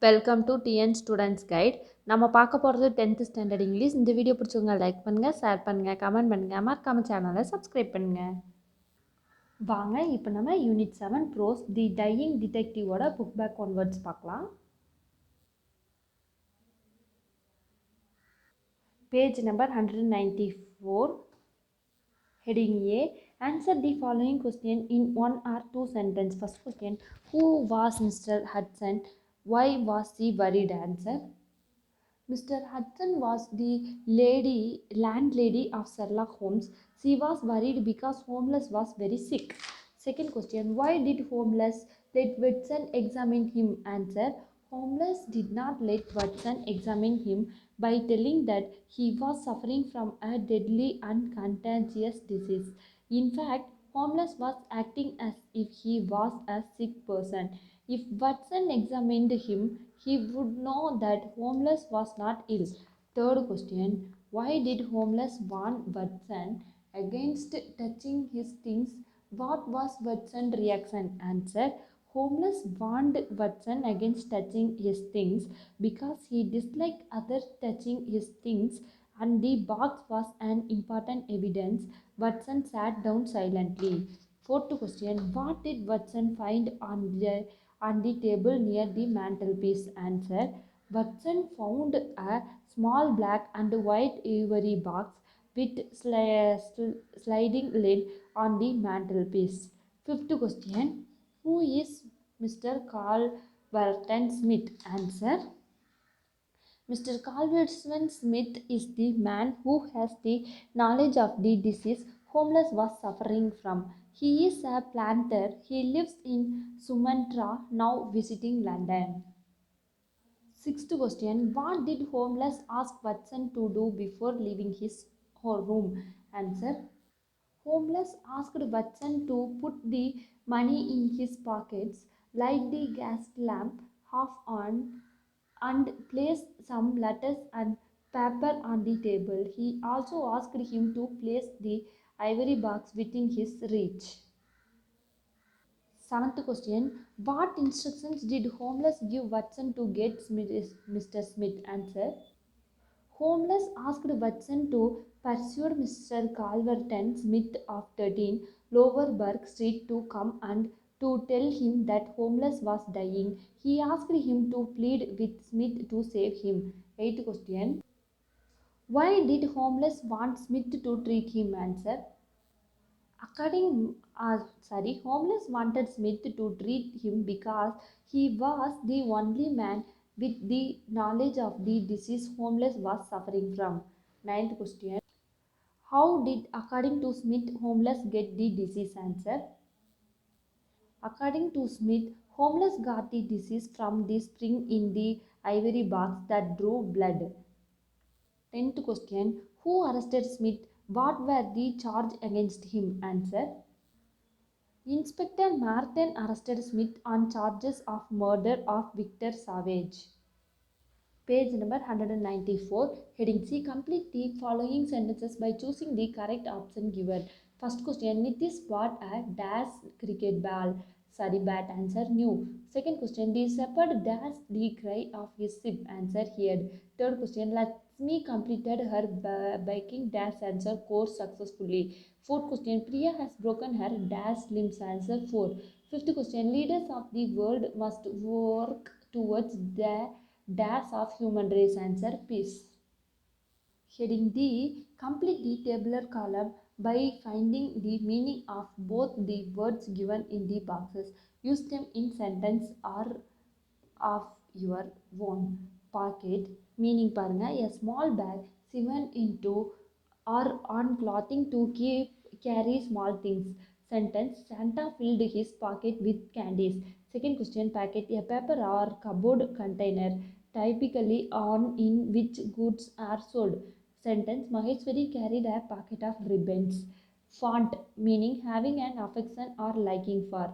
Welcome to TN students guide. நம்ம பார்க்க போகிறது 10th ஸ்டாண்டர்ட் இங்கிலீஷ். இந்த வீடியோ பிடிச்சவங்க லைக் பண்ணுங்கள், ஷேர் பண்ணுங்கள், கமெண்ட் பண்ணுங்கள், மறக்காம சேனலை சப்ஸ்கிரைப் பண்ணுங்கள். வாங்க இப்போ நம்ம யூனிட் 7 ப்ரோஸ் தி டையிங் டிடெக்டிவோட புக் பேக் ஒன் வேர்ட்ஸ் பார்க்கலாம். Page number 194. Heading A. Answer the following question in one or two sentences. First question. Who was Mr. Hudson? Why was he worried? Answer. Mr. Hudson was the landlady of Sherlock Holmes. She was worried because Holmes was very sick. Second question. Why did Holmes let Watson examine him? Answer. Holmes did not let Watson examine him by telling that he was suffering from a deadly and contagious disease. In fact, Holmes was acting as if he was a sick person. If Watson examined him, he would know that Holmes was not ill. Third question. Why did Holmes warn Watson against touching his things? What was Watson's reaction? Answer. Holmes warned Watson against touching his things because he disliked others touching his things, and the box was an important evidence. Watson sat down silently. Fourth question. What did Watson find on the table near the mantelpiece? Answer. Watson found a small black and white ivory box with sliding lid on the mantelpiece. Fifth question. Who is Mr. Calverton Smith? Answer. Mr. Calverton Smith is the man who has the knowledge of the disease Holmes was suffering from. He is a planter. He lives in Sumatra, now visiting London. Sixth question. What did Holmes ask Watson to do before leaving his room? Answer. Holmes asked Watson to put the money in his pockets, light the gas lamp half on, and place some letters and paper on the table. He also asked him to place the ivory box within his reach. Seventh question. What instructions did Holmes give Watson to get Mr. Smith? Answer. Holmes asked Watson to persuade Mr. Calverton Smith of 13 Lower Burke Street to come and to tell him that Holmes was dying. He asked him to plead with Smith to save him. Eighth question. Why did Holmes want Smith to treat him? Answer. Holmes wanted Smith to treat him because he was the only man with the knowledge of the disease Holmes was suffering from. Ninth question. How did, according to Smith, Holmes get the disease? Answer. According to Smith, Holmes got the disease from the spring in the ivory box that drew blood. 10th question. Who arrested Smith? What were the charges against him? Answer. Inspector Martin arrested Smith on charges of murder of Victor Savage. Page number 194. Heading C. Complete the following sentences by choosing the correct option given. First question. Nitish bought a dash cricket bat. Answer. New. Second question. The shepherd dashed the cry of his sheep. Answer. Heard. Third question. Lakshmi completed her baking dash. Answer. Course successfully. Fourth question. Priya has broken her dash limbs. Answer. 4. Fifth question. Leaders of the world must work towards the dash of human race. Answer. Peace. Heading D. Complete the tabular column by finding the meaning of both the words given in the boxes. Use them in sentence or of your own. Pocket. Meaning paranga, a small bag sewn into or on clothing to carry small things. Sentence. Santa filled his pocket with candies. Second question. Packet. A paper or cupboard container typically on in which goods are sold. Sentence. Maheshwari carried a packet of ribbons. Font. Meaning having an affection or liking for.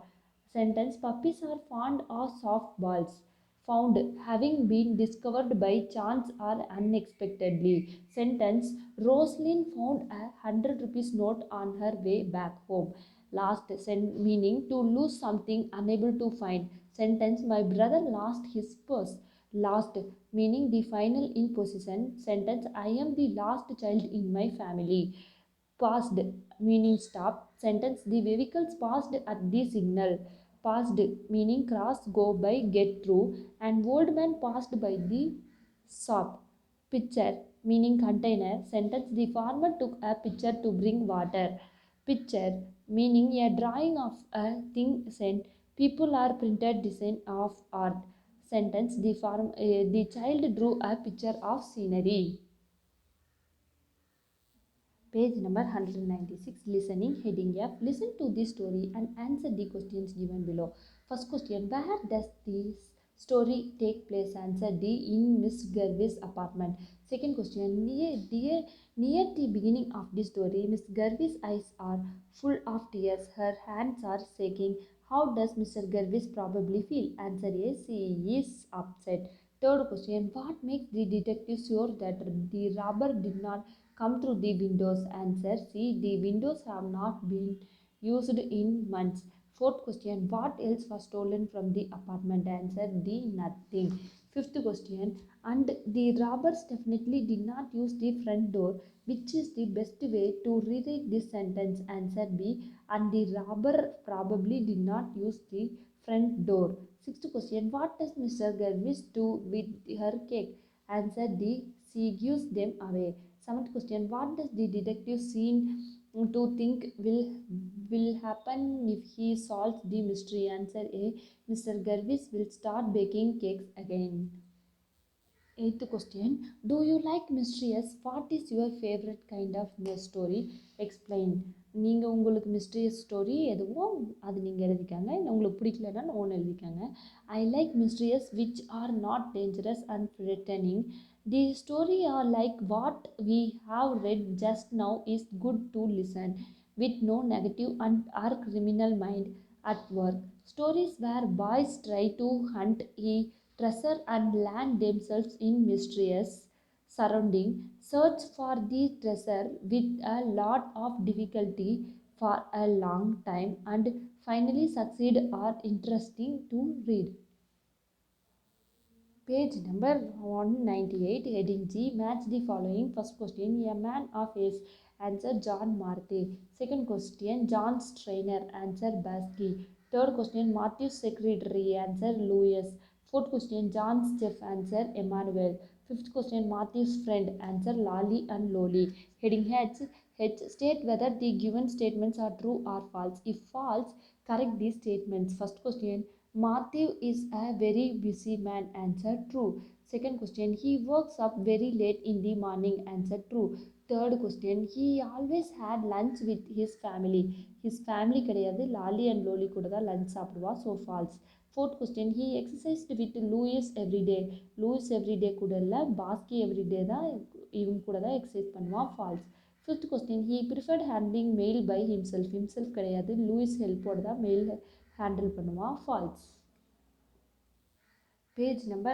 Sentence. Puppies are fond of soft balls. Found. Having been discovered by chance or unexpectedly. Sentence. Roslyn found a 100 rupees note on her way back home. Last. Meaning to lose something, unable to find. Sentence. My brother lost his purse. Last, meaning the final in possession sentence, I am the last child in my family. Passed, meaning stop sentence, the vehicles passed at the signal. Passed, meaning cross, go by, get through. An old man passed by the shop. Pitcher, meaning container sentence, the farmer took a pitcher to bring water. Picture, meaning a drawing of a thing sent. People are printed design of art. Sentence, the child drew a picture of scenery. Page number 196. Listening. Heading F. Listen to the story and answer the questions given below. First question. Where does this story take place? Answer D. In Miss Garvey's apartment. Second question. Near the beginning of the story, Miss Garvey's eyes are full of tears. Her hands are shaking. How does Mr. Garvey probably feel? Answer A. She is upset. Third question. What makes the detective sure that the robber did not come through the windows? Answer C. The windows have not been used in months. Fourth question. What else was stolen from the apartment? Answer D. Nothing. Fifth question. And the robbers definitely did not use the front door. Which is the best way to rewrite this sentence? Answer B. And the robber probably did not use the front door. Sixth question. What does Mr. Garvis do with her cake? Answer D. She gives them away. Seventh question. What does the detective seem to think will happen if he solves the mystery? Answer A. Mr. Garvis will start baking cakes again. Eighth question. Do you like mysterious? What is your favorite kind of story? Explain. நீங்கள் உங்களுக்கு mysterious story எதுவோ அது நீங்கள் எழுதிக்காங்க, இல்லை உங்களுக்கு பிடிக்கலன்னா ஒன்று எழுதிக்காங்க. I like mysterious which are not dangerous and threatening. The story are like what we have read just now is good to listen with no negative and our criminal mind at work. Stories where boys try to hunt a treasure and land themselves in mysterious surrounding, search for the treasure with a lot of difficulty for a long time, and finally succeed are interesting to read. Page number 198, heading G. Match the following. First question. A man of his. Answer John Marthe. Second question. John's trainer. Answer Basky. Third question. Matthew's secretary. Answer Louis. Fourth question. John's chef. Answer Emmanuel. Fifth question. Matthew's friend. Answer Lolly and Lolly. Heading H. H. State whether the given statements are true or false. If false, correct these statements. First question. Matthew is a very busy man. Answer true. Second question. He wakes up very late in the morning. Answer true. Third question. He always had lunch with his family. His family கிடையாது, லாலி and lolly கூட தான் lunch சாப்பிடுவா. So false. Fourth question. He exercised with Louis everyday. Louis everyday கூட இல்லை, Bhaski everyday தான் இவங்க கூட தான் எக்ஸசைஸ் பண்ணுவான். False. Fifth question. He preferred handling mail by himself கிடையாது, லூயிஸ் ஹெல்ப்போடு தான் மெயில் ஹேண்டில் பண்ணுவான். False. Page number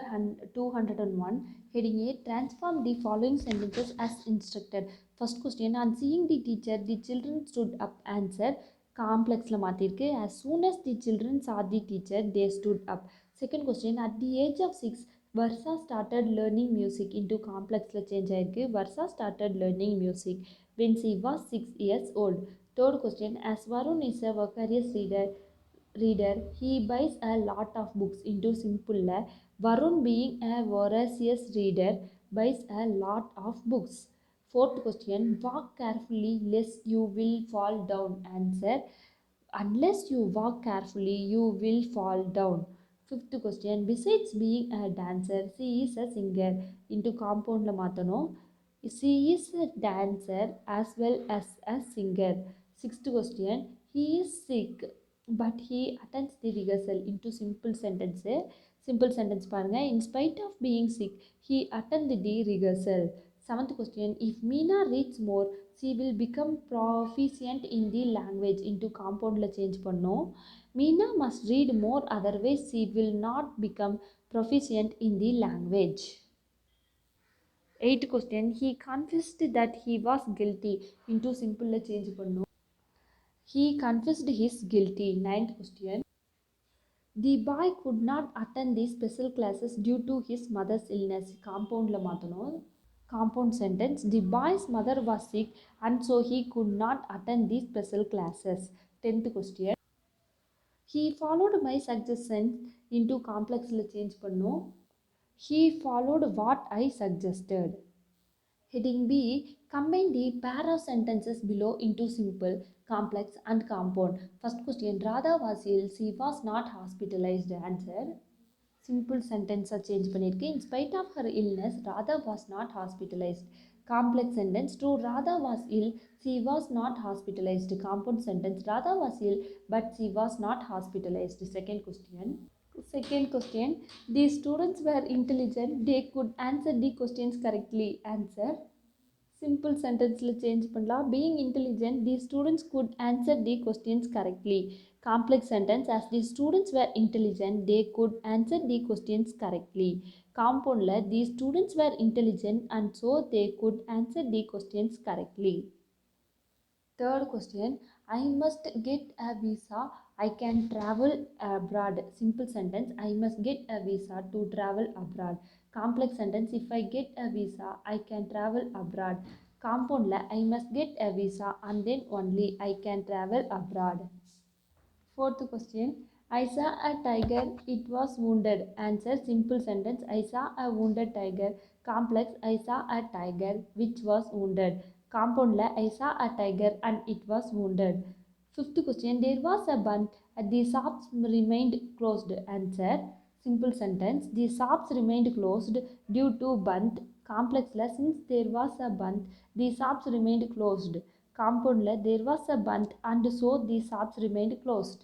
201, heading A. Transform the following sentences as instructed. First question. On seeing the teacher, the children stood up. Answer காம்ப்ளெக்ஸில் மாற்றிருக்கு. As soon as the children saw the teacher, they stood up. Second question. At the age of 6, Varsha started learning music. Into காம்ப்ளெக்ஸில் change ஆயிருக்கு. Varsha started learning music when she was 6 years old. Third question. As Varun is a voracious reader, he buys a lot of books. Into simple, Varun being a voracious reader buys a lot of books. Fourth question. Walk carefully lest you will fall down. Answer unless you walk carefully you will fall down. Fifth question. Besides being a dancer, she is a singer. Into compound la மாத்தனோ. She is a dancer as well as a singer. Sixth question. He is sick but he attends the rehearsal. Into simple sentence. Simple sentence பாருங்க. In spite of being sick, he attended the rehearsal. Seventh question. If Meena reads more, she will become proficient in the language. Into compoundல change பண்ணோம். Meena must read more, otherwise she will not become proficient in the language. Eighth question. He confessed that he was guilty. Into simple change பண்ணோம். He confessed his guilty. Ninth question. The boy could not attend the special classes due to his mother's illness. Compoundல மாத்தணும். Compound sentence. The boy's mother was sick and so he could not attend the special classes. 10th question. He followed my suggestion into complexல change பண்ணும். He followed what I suggested. Heading B. Combine the pair of sentences below into simple, complex and compound. First question. Radha was ill. She was not hospitalized. Answer. Simple sentence change பண்ணிருக்கு. In spite of her illness, Radha was not hospitalized. Complex sentence. True, Radha was ill. She was not hospitalized. Compound sentence. Radha was ill, but she was not hospitalized. Second question. Second question. The students were intelligent. They could answer the questions correctly. Answer. Simple sentenceல change பண்ணலாம். Being intelligent, the students could answer the questions correctly. Complex sentence. As the students were intelligent, they could answer the questions correctly. Compoundல the students were intelligent and so they could answer the questions correctly. Third question. I must get a visa. I can travel abroad. Simple sentence. I must get a visa to travel abroad. Complex sentence. If I get a visa, I can travel abroad. Compound la I must get a visa and then only I can travel abroad. Fourth question. I saw a tiger. It was wounded. Answer. Simple sentence. I saw a wounded tiger. Complex. I saw a tiger which was wounded. Compound la I saw a tiger and it was wounded. Fifth question. There was a bunt. The shops remained closed. Answer. Simple sentence. The shops remained closed due to bunt. Complex la since there was a bunt, the shops remained closed. Compound la there was a bunt and so the shops remained closed.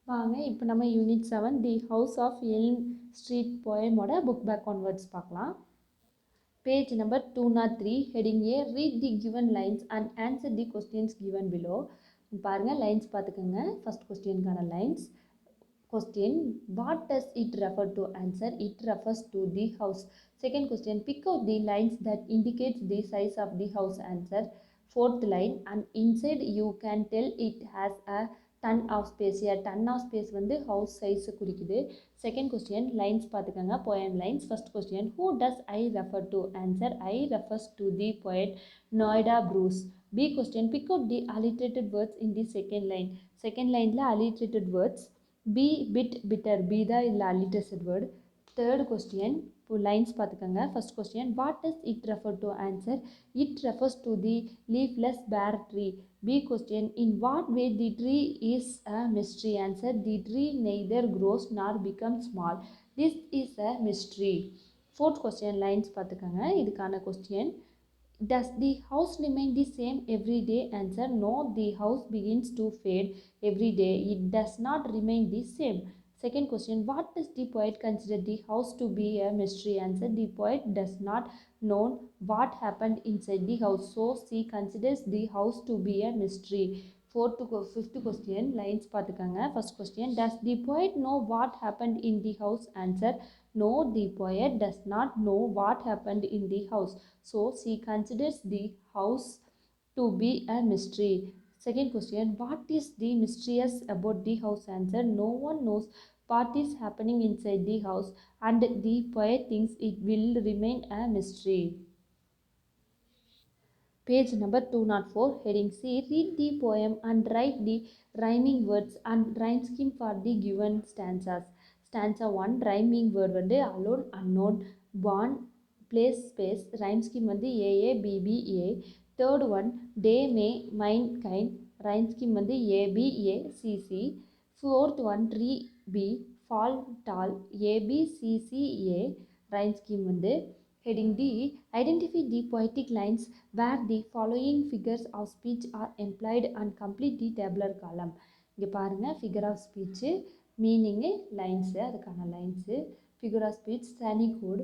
வாங்க இப்போ நம்ம unit 7 the house of Elm Street போயமோட book back one words பார்க்கலாம். Page number 203. Heading A. Read the given lines and answer the questions given below. பாருங்கள் lines பார்த்துக்கோங்க. First கொஸ்டினுக்கான lines. Question. What does it refer to? Answer. It refers to the house. Second question. Pick out the lines that indicates the size of the house. Answer. Fourth line. And inside you can tell it has a ton of space. A ton of space வந்து house size குறிக்குது. Second question. Lines பார்த்துக்கங்க. Poem lines. First question. Who does I refer to? Answer. I refers to the poet Noida Bruce. B question. Pick out the alliterated words in the second line. Second line la alliterated words. Be bit bitter. Be தான் இல்லை alliterated word. Third question. இப்போ lines பார்த்துக்கோங்க. First question. What does it refer to? Answer. It refers to the leafless bare tree. B question. In what way the tree is a mystery? Answer. The tree neither grows nor becomes small. This is a mystery. Fourth question. Lines பார்த்துக்கோங்க. இதுக்கான question. Does the house remain the same every day? Answer. No, the house begins to fade every day. It does not remain the same. Second question. What does the poet consider the house to be a mystery? Answer. The poet does not know what happened inside the house, so she considers the house to be a mystery. Fifth question. Lines பார்த்துக்கங்க. First question. Does the poet know what happened in the house? Answer. No, the poet does not know what happened in the house, so she considers the house to be a mystery. Second question. What is the mysterious about the house? Answer. No one knows what is happening inside the house and the poet thinks it will remain a mystery. Page number 204. Heading C. Read the poem and write the rhyming words and rhyme scheme for the given stanzas. Stanza 1. Rhyming word வந்து alone, unknown, born, place, space. Rhyme scheme வந்து AA, BB, A. Third one. Day, May, mind, kind. Rhyme scheme வந்து AB, A, CC. Fourth one. Tree, B. Fall, tall, AB, CC, A. Rhyme scheme வந்து. Heading D. Identify the poetic lines where the following figures of speech are employed and complete the tabular column. இங்கே பாருங்கள் figure of speech, meaning lines, அதுக்கான lines, figure of speech, code,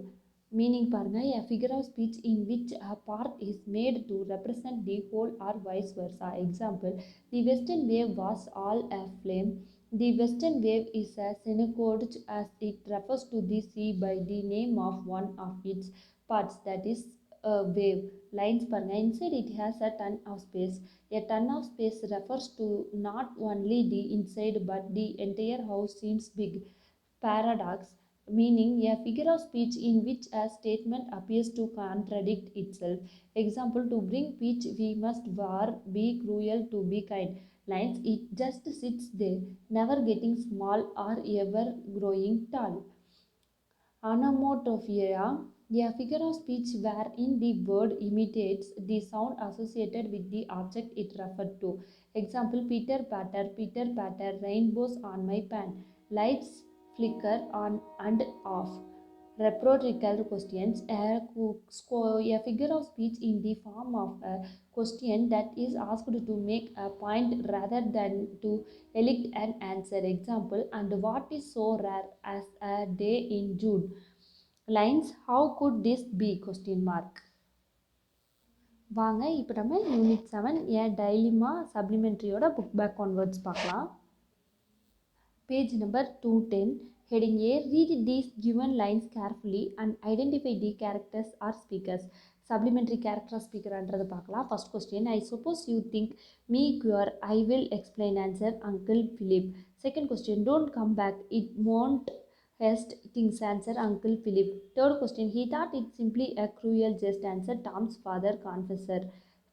meaning பாருங்கள் a figure of speech in which a part is made to represent the whole or vice versa. Example, the western wave was all a flame. The western wave is a synecdoche as it refers to the sea by the name of one of its parts, that is wave. Lines பாருங்க. Inside it has a ton of space. A ton of space refers to not only the inside but the entire house seems big. Paradox, meaning a figure of speech in which a statement appears to contradict itself. Example, to bring peace we must war, be cruel to be kind. Lines, it just sits there, never getting small or ever growing tall. Onomatopoeia, a figure of speech wherein the word imitates the sound associated with the object it referred to. Example, Peter patter, rainbows on my pan, lights flicker on and off. Rhetorical questions, a figure of speech in the form of a question that is asked to make a point rather than to elicit an answer. Example, and what is so rare as a day in June? Lines, how could this be? Question mark. வாங்க இப்போ நம்ம unit 7 ஏன் டைலிமா சப்ளிமெண்ட்ரியோட book back கான்வர்ட்ஸ் பார்க்கலாம். Page number 210, heading A, read these given lines carefully and identify the characters or speakers. Supplementary character speaker அன்றது பார்க்கலாம். First question, I suppose you think me queer, I will explain. Answer, Uncle Philip. Second question, don't come back, it won't hest things. Answer, Uncle Philip. Third question, he thought it simply a cruel jest. Answer, Tom's father confessor.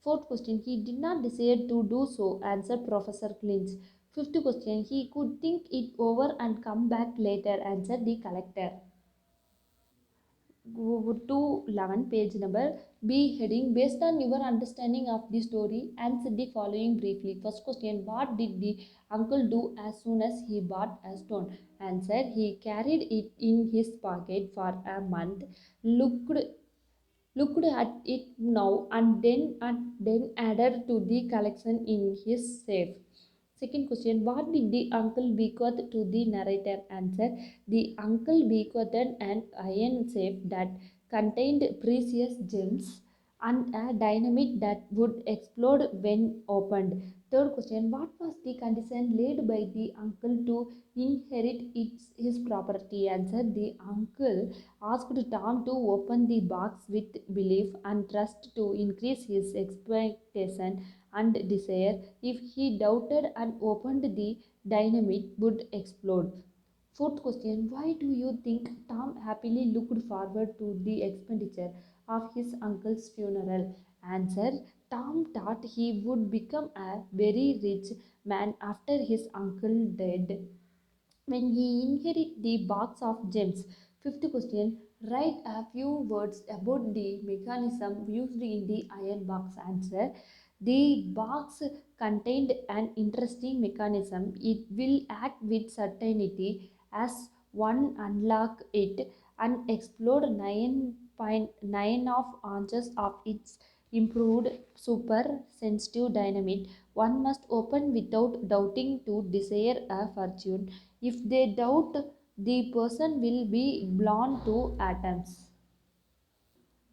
Fourth question, he did not desire to do so. Answer, Professor Clinch. Fifth question, he could think it over and come back later. Answer, the collector. Go to 11, page number B, heading, based on your understanding of the story, answer the following briefly. First question, what did the uncle do as soon as he bought a stone? Answer, he carried it in his pocket for a month, looked at it now and then added to the collection in his safe. Second question, what did the uncle bequeath to the narrator? Answer, the uncle bequeathed an iron safe that contained precious gems and a dynamite that would explode when opened. Third question, what was the condition laid by the uncle to inherit his property? Answer, the uncle asked Tom to open the box with belief and trust to increase his expectation and desire. If he doubted and opened, the dynamite would explode. Fourth question, why do you think Tom happily looked forward to the expenditure of his uncle's funeral? Answer, Tom thought he would become a very rich man after his uncle died when he inherited the box of gems. Fifth question, write a few words about the mechanism used in the iron box. Answer, the box contained an interesting mechanism. It will act with certainty as one unlock it and explode 9.9 of ounces of its improved super sensitive dynamite. One must open without doubting to desire a fortune. If they doubt, the person will be blown to atoms.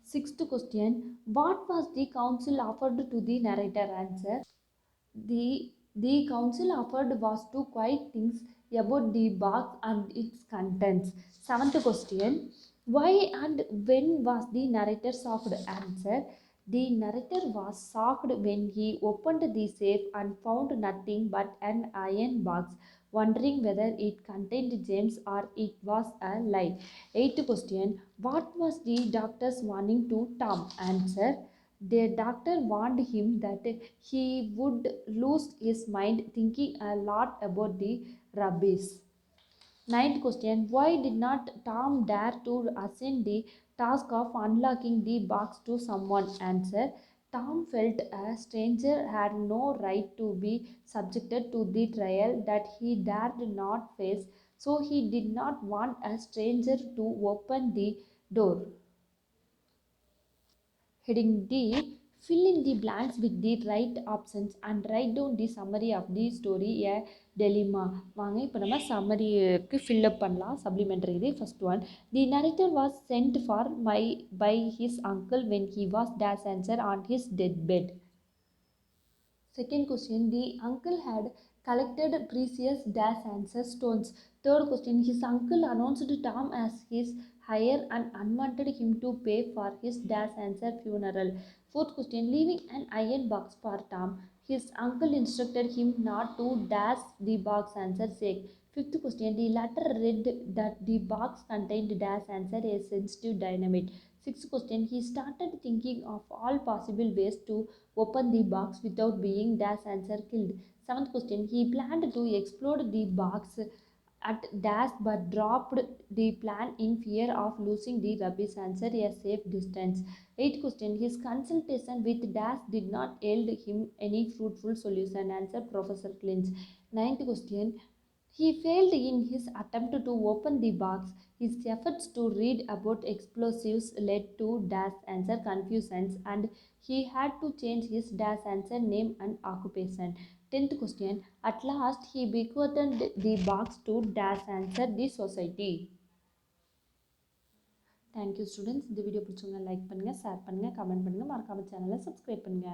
Sixth question, what was the counsel offered to the narrator? Answer, the counsel offered was to quiet things about the box and its contents. Seventh question, why and when was the narrator shocked? Answer, the narrator was shocked when he opened the safe and found nothing but an iron box, wondering whether it contained gems or it was a lie. Eighth question, what was the doctor's warning to Tom? Answer, the doctor warned him that he would lose his mind thinking a lot about the rubbish. Ninth question, why did not Tom dare to assign the task of unlocking the box to someone? Answer, Tom felt a stranger had no right to be subjected to the trial that he dared not face, so he did not want a stranger to open the door. Heading D, fill in the blanks with the right options and write down the summary of the story a dilemma. வாங்க இப்போ நம்ம சம்மரிக்கு fill up பண்ணலாம். Supplementary இது first one. The narrator was sent for by his uncle when he was dash answer on his deathbed. Second question, the uncle had collected precious dash answer stones Third question, his uncle announced Tom as his heir and unwanted him to pay for his dad's answer funeral. Fourth question, leaving an iron box for Tom. His uncle instructed him not to dash the box answer sake. Fifth question, the latter read that the box contained dash answer a sensitive dynamite. Sixth question, he started thinking of all possible ways to open the box without being dash answer killed. Seventh question, he planned to explode the box at dash but dropped the plan in fear of losing the rubbish answer a safe distance. Eighth question, his consultation with dash did not yield him any fruitful solution. Answer Professor Clinch. Ninth question, he failed in his attempt to open the box. His efforts to read about explosives led to dash answer confusions and he had to change his dash answer name and occupation. 10th question, at last he bequeathed the box to dash answer the society. Thank you students. இந்த video பிடிச்சவங்க like பண்ணுங்க, share பண்ணுங்க, comment பண்ணுங்க, மறக்காம சேனலை subscribe பண்ணுங்க.